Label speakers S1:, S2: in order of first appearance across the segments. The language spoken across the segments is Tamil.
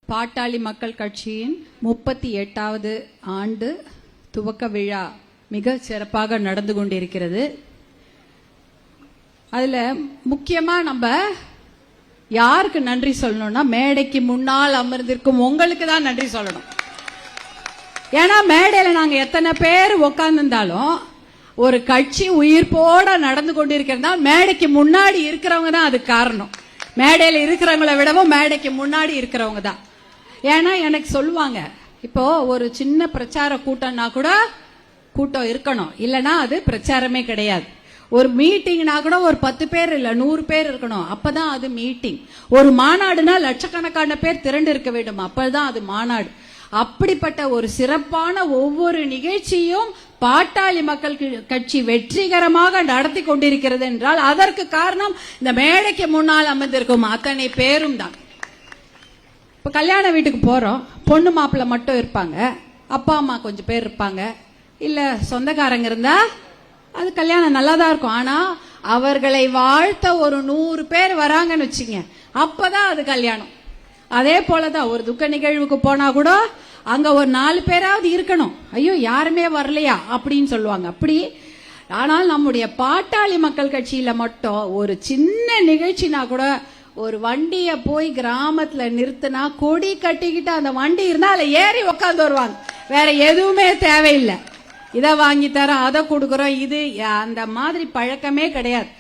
S1: பாட்டாளி மக்கள் கட்சியின் 38வது ஆண்டு துவக்க விழா மிக சிறப்பாக நடந்து கொண்டிருக்கிறது. அதுல முக்கியமா நம்ம யாருக்கு நன்றி சொல்லணும்னா, மேடைக்கு முன்னால் அமர்ந்திருக்கும் உங்களுக்கு தான் நன்றி சொல்லணும். ஏன்னா மேடையில நாங்க எத்தனை பேர் உட்கார்ந்திருந்தாலும் ஒரு கட்சி உயிர்ப்போட நடந்து கொண்டிருக்கிறதா மேடைக்கு முன்னாடி இருக்கிறவங்க தான் அதுக்கு காரணம். மேடையில இருக்கிறவங்களை விடவும் மேடைக்கு முன்னாடி இருக்கிறவங்க தான். ஏன்னா எனக்கு சொல்லுவாங்க, இப்போ ஒரு சின்ன பிரச்சார கூட்டம்னா கூட கூட்டம் இருக்கணும், இல்லைன்னா அது பிரச்சாரமே கிடையாது. ஒரு மீட்டிங்னா கூட ஒரு 10 பேர் இல்ல 100 பேர் இருக்கணும், அப்பதான் அது மீட்டிங். ஒரு மாநாடுனா லட்சக்கணக்கான பேர் திரண்டு இருக்க வேண்டும், அப்பதான் அது மாநாடு. அப்படிப்பட்ட ஒரு சிறப்பான ஒவ்வொரு நிகழ்ச்சியும் பாட்டாளி மக்கள் கட்சி வெற்றிகரமாக நடத்தி கொண்டிருக்கிறது என்றால் அதற்கு காரணம் இந்த மேடைக்கு முன்னால் அமர்ந்திருக்கும் அத்தனை பேரும் தான். இப்ப கல்யாண வீட்டுக்கு போறோம், பொண்ணு மாப்பிள்ளை மட்டும் இருப்பாங்க, அப்பா அம்மா கொஞ்சம் பேர் இருப்பாங்க, இல்ல சொந்தக்காரங்க இருந்தா அது கல்யாணம் நல்லாதான் இருக்கும். ஆனா அவர்களை வாழ்த்த ஒரு 100 பேர் வராங்கன்னு வச்சுங்க, அப்பதான் அது கல்யாணம். அதே போலதான் ஒரு துக்க நிகழ்வுக்கு போனா கூட அங்க ஒரு 4 பேராவது இருக்கணும். ஐயோ யாருமே வரலையா அப்படின்னு சொல்லுவாங்க. அப்படி ஆனால் நம்முடைய பாட்டாளி மக்கள் கட்சியில மட்டும் ஒரு சின்ன நிகழ்ச்சினா கூட ஒரு வண்டிய போய் கிராமத்துல நிறுத்தினா கொடி கட்டிக்கிட்டு அந்த வண்டி இருந்தா அதுல ஏறி உட்காந்து வருவாங்க. வேற எதுவுமே தேவையில்லை. இதை வாங்கி தரோம், அதை கொடுக்கறோம், இது அந்த மாதிரி பழக்கமே கிடையாது.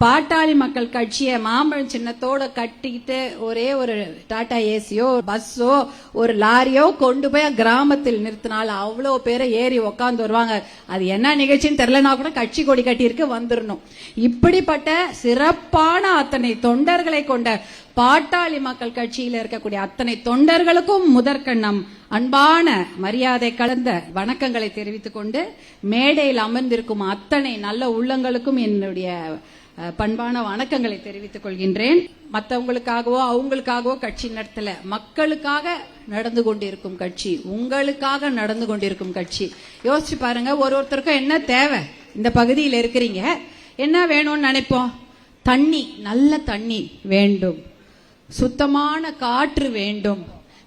S1: பாட்டாளி மக்கள் கட்சியை மாம்பழம் சின்னத்தோட கட்டிக்கிட்டு ஒரே ஒரு டாடா ஏசியோ பஸ்ஸோ ஒரு லாரியோ கொண்டு போய் கிராமத்தில் நிறுத்தினாலும் அவ்வளோ பேரை ஏறி உக்காந்து வருவாங்க. அது என்ன நிகழ்ச்சின்னு தெரியலனா கூட கட்சி கொடி கட்டியிருக்கு வந்துடணும். இப்படிப்பட்ட சிறப்பான அத்தனை தொண்டர்களை கொண்ட பாட்டாளி மக்கள் கட்சியில் இருக்கக்கூடிய அத்தனை தொண்டர்களுக்கும் முதற்கண்ணம் அன்பான மரியாதை கலந்த வணக்கங்களை தெரிவித்துக் கொண்டு, மேடையில் அமர்ந்திருக்கும் அத்தனை நல்ல உள்ளங்களுக்கும் என்னுடைய பண்பான வணக்கங்களை தெரிவித்துக் கொள்கின்றேன். மற்றவங்களுக்காகவோ அவங்களுக்காகவோ கட்சி நடத்தல, மக்களுக்காக நடந்து கொண்டிருக்கும் கட்சி, உங்களுக்காக நடந்து கொண்டிருக்கும் கட்சி. யோசிச்சு பாருங்க, ஒருத்தருக்கும் என்ன தேவை? இந்த பகுதியில் இருக்கிறீங்க, என்ன வேணும்னு நினைப்போம்? தண்ணி, நல்ல தண்ணி வேண்டும், சுத்தமான காற்று வேண்டும்,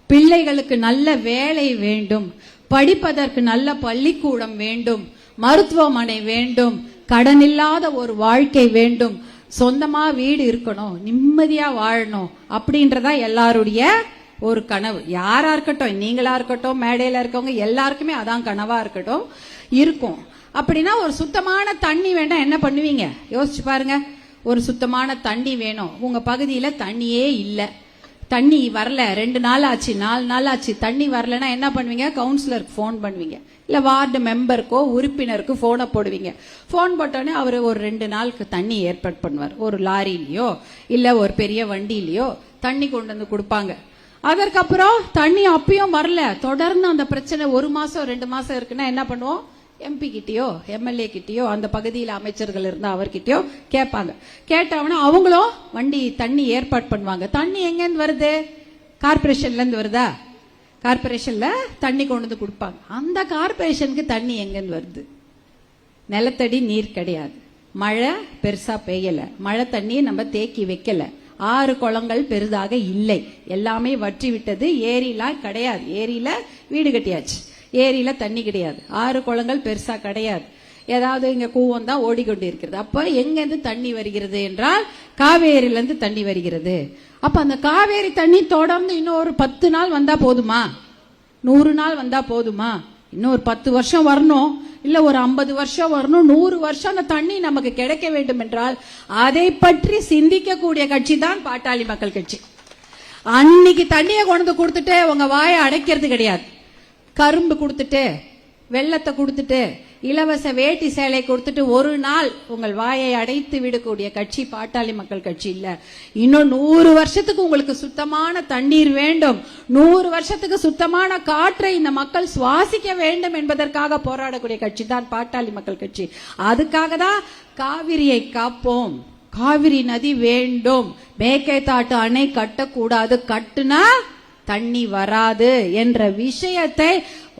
S1: பிள்ளைகளுக்கு நல்ல வேலை வேண்டும், படிப்பதற்கு நல்ல பள்ளிக்கூடம் வேண்டும், மருத்துவமனை வேண்டும், கடன் இல்லாத ஒரு வாழ்க்கை வேண்டும், சொந்தமா வீடு இருக்கணும், நிம்மதியா வாழணும் அப்படின்றதா எல்லாருடைய ஒரு கனவு. யாரா இருக்கட்டும், நீங்களா இருக்கட்டும், மேடையில இருக்கவங்க எல்லாருக்குமே அதான் கனவா இருக்கட்டும் இருக்கும். அப்படின்னா ஒரு சுத்தமான தண்ணி வேண்டாம், என்ன பண்ணுவீங்க? யோசிச்சு பாருங்க. ஒரு சுத்தமான தண்ணி வேணும், உங்க பகுதியில தண்ணியே இல்லை, தண்ணி வரல, 2 நாள் ஆச்சு 4 நாள் ஆச்சு, தண்ணி வரலன்னா என்ன பண்ணுவீங்க? கவுன்சிலருக்கு போன் பண்ணுவீங்க, இல்ல வார்டு மெம்பருக்கோ உறுப்பினருக்கு போனை போடுவீங்க. போன் போட்டோன்னே அவர் ஒரு 2 நாளுக்கு தண்ணி ஏற்பாடு பண்ணுவார். ஒரு லாரியிலயோ இல்ல ஒரு பெரிய வண்டியிலயோ தண்ணி கொண்டு வந்து கொடுப்பாங்க. அதற்கப்புறம் தண்ணி அப்பயும் வரல, தொடர்ந்து அந்த பிரச்சனை 1 மாசம் 2 மாசம் இருக்குன்னா என்ன பண்ணுவோம்? எம்பி கிட்டயோ எம்எல்ஏ கிட்டயோ அந்த பகுதியில் அமைச்சர்கள் இருந்தா அவர்கிட்டயோ கேட்பாங்க. கேட்டவனா அவங்களும் வண்டி தண்ணி ஏற்பாடு பண்ணுவாங்க. தண்ணி எங்கன்னு வருது? கார்பரேஷன்ல இருந்து வருதா? கார்பரேஷன்ல தண்ணி கொண்டு வந்து கொடுப்பாங்க. அந்த கார்பரேஷனுக்கு தண்ணி எங்கன்னு வருது? நிலத்தடி நீர் கிடையாது, மழை பெருசா பெய்யல, மழை தண்ணியை நம்ம தேக்கி வைக்கல, ஆறு குளங்கள் பெரிதாக இல்லை, எல்லாமே வற்றி விட்டது, ஏரிலாம் கிடையாது, ஏரியில வீடு கட்டியாச்சு, ஏரியில தண்ணி கிடையாது, ஆறு குளங்கள் பெருசா கிடையாது, ஏதாவது இங்க கூவம் தான் ஓடிக்கொண்டு இருக்கிறது. அப்ப எங்க இருந்து தண்ணி வருகிறது என்றால் காவேரியில இருந்து தண்ணி வருகிறது. அப்ப அந்த காவேரி தண்ணி தொடர்ந்து இன்னும் ஒரு 10 நாள் வந்தா போதுமா? 100 நாள் வந்தா போதுமா? இன்னும் ஒரு 10 வருஷம் வரணும், இல்ல ஒரு 50 வருஷம் வரணும், 100 வருஷம் அந்த தண்ணி நமக்கு கிடைக்க வேண்டும் என்றால் அதை பற்றி சிந்திக்கக்கூடிய கட்சி தான் பாட்டாளி மக்கள் கட்சி. அன்னைக்கு தண்ணியை கொண்டு கொடுத்துட்டு உங்க வாயை அடைக்கிறது கிடையாது. கரும்பு கொடுத்துட்டு, வெள்ளத்தை கொடுத்துட்டு, இலவச வேட்டி சேலை கொடுத்துட்டு ஒரு நாள் உங்கள் வாயை அடைத்து விடக்கூடிய கட்சி பாட்டாளி மக்கள் கட்சி இல்ல. இன்னும் 100 வருஷத்துக்கு உங்களுக்கு சுத்தமான தண்ணீர் வேண்டும், 100 வருஷத்துக்கு சுத்தமான காற்றை இந்த மக்கள் சுவாசிக்க வேண்டும் என்பதற்காக போராடக்கூடிய கட்சி தான் பாட்டாளி மக்கள் கட்சி. அதுக்காக தான் காவிரியை காப்போம், காவிரி நதி வேண்டும், மேகேதாட்டு அணை கட்டக்கூடாது, கட்டுனா தண்ணி வராது என்ற விஷயத்தை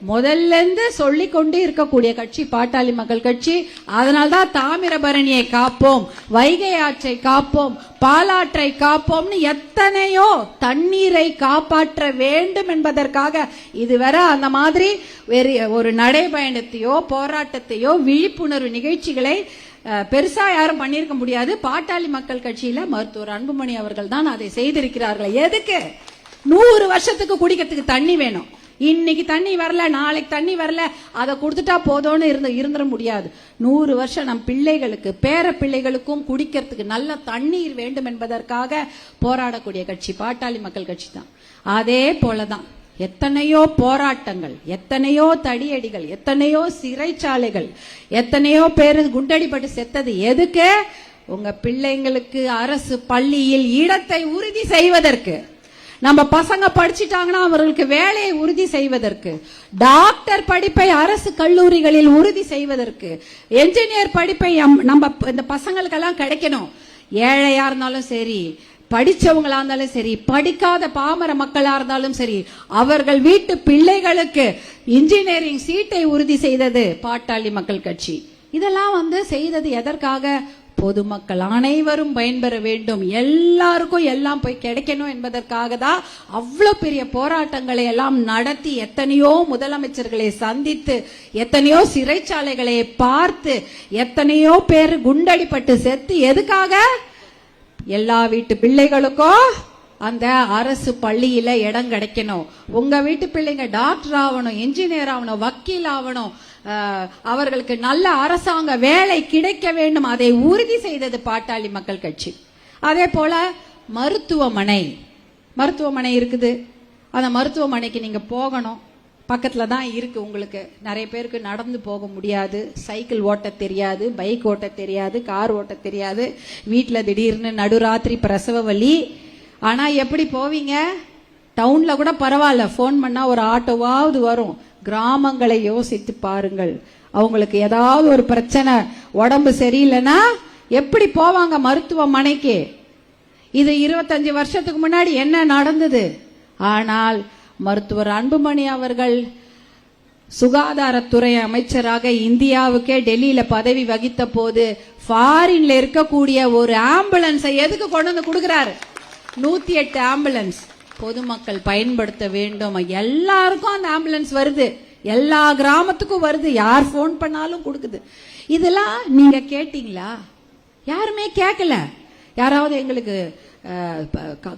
S1: முதல்ல இருந்து சொல்லிக் கொண்டு இருக்கக்கூடிய கட்சி பாட்டாளி மக்கள் கட்சி. அதனால்தான் தாமிரபரணியை காப்போம், வைகை ஆற்றை காப்போம், பாலாற்றை காப்போம்னு எத்தனையோ தண்ணீரை காப்பாற்ற வேண்டும் என்பதற்காக இதுவரை அந்த மாதிரி வேறு ஒரு நடைபயணத்தையோ போராட்டத்தையோ விழிப்புணர்வு நிகழ்ச்சிகளை பெருசா யாரும் பண்ணிருக்க முடியாது. பாட்டாளி மக்கள் கட்சியில மருத்துவர் அன்புமணி அவர்கள் தான் அதை செய்திருக்கிறார்கள். எதுக்கு? 100 வருஷத்துக்கு குடிக்கிறதுக்கு தண்ணி வேணும். இன்னைக்கு தண்ணி வரல, நாளைக்கு தண்ணி வரல, அதை கொடுத்துட்டா போதும்னு இருந்துட முடியாது. 100 வருஷம் நம் பிள்ளைகளுக்கு, பேர பிள்ளைகளுக்கும் குடிக்கிறதுக்கு நல்ல தண்ணீர் வேண்டும் என்பதற்காக போராடக்கூடிய கட்சி பாட்டாளி மக்கள் கட்சி தான். அதே போலதான் எத்தனையோ போராட்டங்கள், எத்தனையோ தடியடிகள், எத்தனையோ சிறைச்சாலைகள், எத்தனையோ பேரு குண்டடிப்பட்டு செத்தது எதுக்கு? உங்க பிள்ளைங்களுக்கு அரசு பள்ளியில் இடத்தை உறுதி செய்வதற்கு. நம்ம பசங்க படிச்சிட்டாங்கன்னா அவர்களுக்கு வேலையை உறுதி செய்வதற்கு, டாக்டர் படிப்பை அரசு கல்லூரிகளில் உறுதி செய்வதற்கு, என்ஜினியர் படிப்பை நம்ம இந்த பசங்களுக்கெல்லாம் கிடைக்கணும். ஏழையா இருந்தாலும் சரி, படிச்சவங்களா இருந்தாலும் சரி, படிக்காத பாமர மக்களா இருந்தாலும் சரி, அவர்கள் வீட்டு பிள்ளைகளுக்கு இன்ஜினியரிங் சீட்டை உறுதி செய்தது பாட்டாளி மக்கள் கட்சி. இதெல்லாம் செய்தது எதற்காக? பொதுமக்கள் அனைவரும் பயன்பெற வேண்டும், எல்லாருக்கும் எல்லாம் போய் கிடைக்கணும் என்பதற்காக தான் அவ்வளவு பெரிய போராட்டங்களை எல்லாம் நடத்தி, எத்தனையோ முதலமைச்சர்களை சந்தித்து, எத்தனையோ சிறைச்சாலைகளை பார்த்து, எத்தனையோ பேர் குண்டடிப்பட்டு செத்து, எதுக்காக? எல்லா வீட்டு பிள்ளைகளுக்கும் அந்த அரசு பள்ளியில இடம் கிடைக்கணும். உங்க வீட்டு பிள்ளைங்க டாக்டர் ஆகணும், இன்ஜினியர் ஆகணும், வக்கீல் ஆகணும், அவர்களுக்கு நல்ல அரசாங்க வேலை கிடைக்க வேண்டும். அதை உறுதி செய்தது பாட்டாளி மக்கள் கட்சி. அதே போல மருத்துவமனை இருக்குது. அந்த மருத்துவமனைக்கு நீங்க போகணும், பக்கத்துல தான் இருக்கு. உங்களுக்கு நிறைய பேருக்கு நடந்து போக முடியாது, சைக்கிள் ஓட்ட தெரியாது, பைக் ஓட்ட தெரியாது, கார் ஓட்ட தெரியாது, வீட்டுல திடீர்னு நடுராத்திரி பிரசவ வலி. ஆனா எப்படி போவீங்க? டவுன்ல கூட பரவாயில்ல, போன் பண்ணா ஒரு ஆட்டோவாவது வரும். கிராமங்களை யோசித்து பாருங்கள். அவங்களுக்கு ஏதாவது ஒரு பிரச்சனை, உடம்பு சரியில்லைன்னா எப்படி போவாங்க மருத்துவமனைக்கு? இது 25 வருஷத்துக்கு முன்னாடி என்ன நடந்தது? ஆனால் மருத்துவர் அன்புமணி அவர்கள் சுகாதாரத்துறை அமைச்சராக இந்தியாவுக்கே டெல்லியில பதவி வகித்த போது ஃபாரின்ல இருக்கக்கூடிய ஒரு ஆம்புலன்ஸை எதுக்கு கொண்டு வந்து கொடுக்கிறாரு? 108 ஆம்புலன்ஸ் பொதுமக்கள் பயன்படுத்த வேண்டும். எல்லாருக்கும் அந்த ஆம்புலன்ஸ் வருது, எல்லா கிராமத்துக்கும் வருது, யார் போன் பண்ணாலும் கொடுக்குது. இதெல்லாம் நீங்க கேட்டீங்களா? யாருமே கேட்கல. யாராவது எங்களுக்கு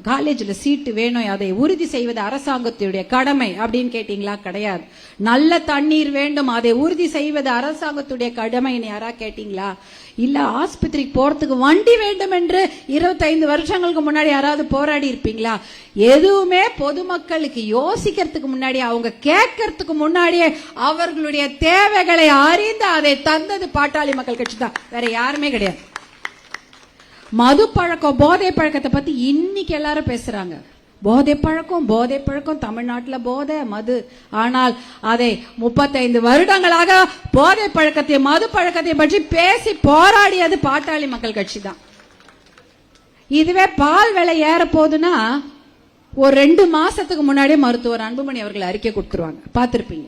S1: காலேஜ்ல சீட்டு வேணும், அதை உறுதி செய்வது அரசாங்கத்துடைய கடமை அப்படின்னு கேட்டீங்களா? கிடையாது. நல்ல தண்ணீர் வேண்டும், அதை உறுதி செய்வது அரசாங்கத்துடைய கடமை யாரா கேட்டீங்களா? இல்ல ஆஸ்பத்திரிக்கு போறதுக்கு வண்டி வேண்டும் என்று 25 வருஷங்களுக்கு முன்னாடி யாராவது போராடி இருப்பீங்களா? எதுவுமே பொதுமக்களுக்கு யோசிக்கிறதுக்கு முன்னாடி, அவங்க கேட்கறதுக்கு முன்னாடியே அவர்களுடைய தேவைகளை அறிந்து அதை தந்தது பாட்டாளி மக்கள் கட்சி தான், வேற யாருமே கிடையாது. மது பழக்கம், போதை பழக்கத்தை பத்தி இன்னைக்கு எல்லாரும் பேசுறாங்க. போதை பழக்கம் தமிழ்நாட்டில் போதை மது. ஆனால் அதை 35 வருடங்களாக போதை பழக்கத்தை, மது பழக்கத்தை பற்றி பேசி போராடியது பாட்டாளி மக்கள் கட்சி தான். இதுவே பால் விலை ஏற போகுதுன்னா ஒரு 2 மாசத்துக்கு முன்னாடியே மருத்துவர் அன்புமணி அவர்கள் அறிக்கை கொடுத்துருவாங்க, பார்த்திருப்பீங்க.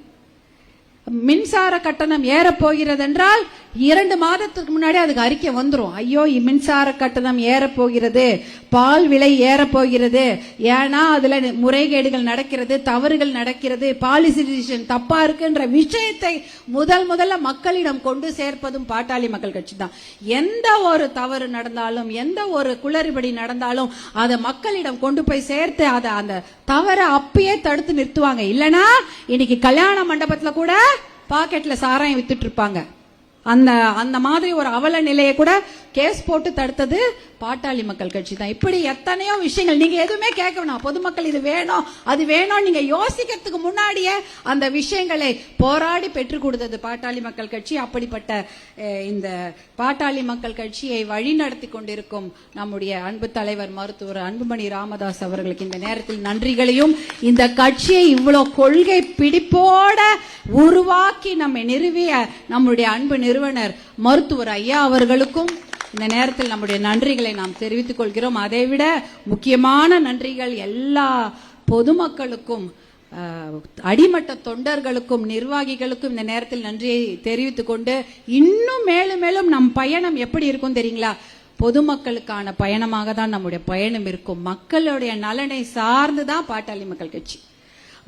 S1: மின்சார கட்டணம் ஏற போகிறது என்றால் 2 மாதத்துக்கு முன்னாடி அதுக்கு அறிக்கை வந்துரும். ஐயோ மின்சார கட்டணம் ஏற போகிறது, பால் விலை ஏற போகிறது, ஏன்னா அதுல முறைகேடுகள் நடக்கிறது, தவறுகள் நடக்கிறது, பாலிசி டிசிஷன் தப்பா இருக்குன்ற விஷயத்தை முதல்ல மக்களிடம் கொண்டு சேர்ப்பதும் பாட்டாளி மக்கள் கட்சி தான். எந்த ஒரு தவறு நடந்தாலும், எந்த ஒரு குளறுபடி நடந்தாலும் அதை மக்களிடம் கொண்டு போய் சேர்த்து அதை அந்த தவறை அப்பயே தடுத்து நிறுத்துவாங்க. இல்லனா இன்னைக்கு கல்யாண மண்டபத்துல கூட பாக்கெட்ல சாராயம் வித்துட்டு இருப்பாங்க. அந்த மாதிரி ஒரு அவல நிலையை கூட கேஸ் போட்டு தடுத்தது பாட்டாளி மக்கள் கட்சி தான். இப்படி எத்தனையோ விஷயங்கள் நீங்க எதுவுமே கேட்க வேணாம். பொதுமக்கள் இது வேணும் அது வேணும் நீங்க யோசிக்கிறதுக்கு முன்னாடியே அந்த விஷயங்களை போராடி பெற்றுக் கொடுத்தது பாட்டாளி மக்கள் கட்சி. அப்படிப்பட்ட இந்த பாட்டாளி மக்கள் கட்சியை வழிநடத்தி கொண்டிருக்கும் நம்முடைய அன்பு தலைவர் மருத்துவர் அன்புமணி ராமதாஸ் அவர்களுக்கு இந்த நேரத்தில் நன்றிகளையும், இந்த கட்சியை இவ்வளவு கொள்கை பிடிப்போட உருவாக்கி நம்மை நிறுவிய நம்முடைய அன்பு நிறுவனர் மருத்துவர் ஐயா அவர்களுக்கும் இந்த நேரத்தில் நம்முடைய நன்றிகளை நாம் தெரிவித்துக் கொள்கிறோம். அதைவிட முக்கியமான நன்றிகள் எல்லா பொதுமக்களுக்கும், அடிமட்ட தொண்டர்களுக்கும் நிர்வாகிகளுக்கும் இந்த நேரத்தில் நன்றியை தெரிவித்துக் கொண்டு இன்னும் மேலும் மேலும் நம் பயணம் எப்படி இருக்கும் தெரியுங்களா? பொதுமக்களுக்கான பயணமாக தான் நம்முடைய பயணம் இருக்கும். மக்களுடைய நலனை சார்ந்துதான் பாட்டாளி மக்கள் கட்சி.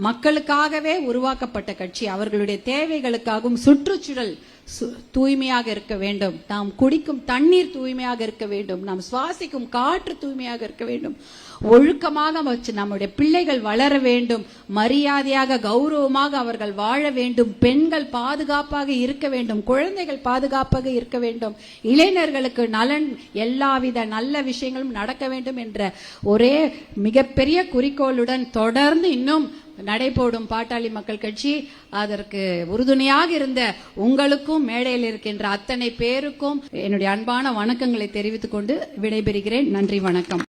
S1: மக்களுக்காகவே உருவாக்கப்பட்ட கட்சி. அவர்களுடைய தேவைகளுக்காகவும் சுற்றுச்சூழல் தூய்மையாக இருக்க வேண்டும், நாம் குடிக்கும் தண்ணீர் தூய்மையாக இருக்க வேண்டும், நாம் சுவாசிக்கும் காற்று தூய்மையாக இருக்க வேண்டும், ஒழுக்கமாக வச்சு நம்முடைய பிள்ளைகள் வளர வேண்டும், மரியாதையாக கௌரவமாக அவர்கள் வாழ வேண்டும், பெண்கள் பாதுகாப்பாக இருக்க வேண்டும், குழந்தைகள் பாதுகாப்பாக இருக்க வேண்டும், இளைஞர்களுக்கு நலன், எல்லாவித நல்ல விஷயங்களும் நடக்க வேண்டும் என்ற ஒரே மிகப்பெரிய குறிக்கோளுடன் தொடர்ந்து இன்னும் நடைபோடும் பாட்டாளி மக்கள் கட்சி. அதற்கு உறுதுணையாக இருந்த உங்களுக்கும் மேடையில் இருக்கின்ற அத்தனை பேருக்கும் என்னுடைய அன்பான வணக்கங்களை தெரிவித்துக் கொண்டு விடைபெறுகிறேன். நன்றி, வணக்கம்.